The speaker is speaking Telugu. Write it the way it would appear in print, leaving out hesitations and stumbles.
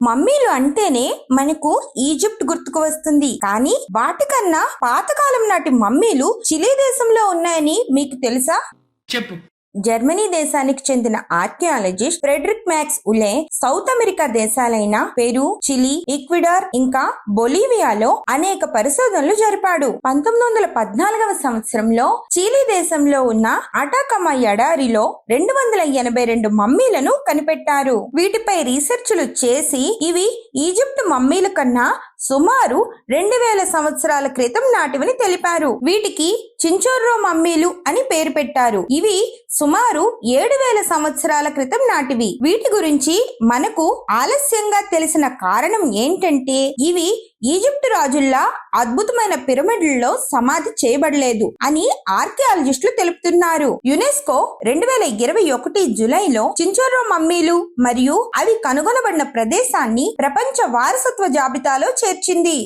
మమ్మీలు అంటేనే మనకు ఈజిప్ట్ గుర్తుకు వస్తుంది. కానీ వాటికన్నా పాతకాలం నాటి మమ్మీలు చిలీ దేశంలో ఉన్నాయని మీకు తెలుసా? చెప్పు. జర్మనీ దేశానికి చెందిన archaeologist Friedrich Max Uhle South America దేశాలైన పెరు, చిలీ, ఈక్వెడార్ ఇంకా బొలీవియాలో అనేక పరిశోధనలు జరిపాడు. 1914వ సంవత్సరంలో చిలీ దేశంలో ఉన్న అటాకమా ఎడారిలో 282 మమ్మీలను కనిపెట్టారు. వీటిపై రీసెర్చ్లు చేసి ఇవి ఈజిప్ట్ మమ్మీల కన్నా సుమారు 2000 సంవత్సరాల క్రితం నాటివని తెలిపారు. వీటికి చించోర్రో మమ్మీలు అని పేరు పెట్టారు. ఇవి సుమారు 7000 సంవత్సరాల క్రితం నాటివి. వీటి గురించి మనకు ఆలస్యంగా తెలిసిన కారణం ఏంటంటే ఇవి ఈజిప్ట్ రాజుల్లా అద్భుతమైన పిరమిడ్లలో సమాధి చేయబడలేదు అని ఆర్కియాలజిస్టులు తెలుపుతున్నారు. యునెస్కో 2021 జూలైలో చించోర్రో మమ్మీలు మరియు అవి కనుగొనబడిన ప్రదేశాన్ని ప్రపంచ వారసత్వ జాబితాలో చేర్చింది.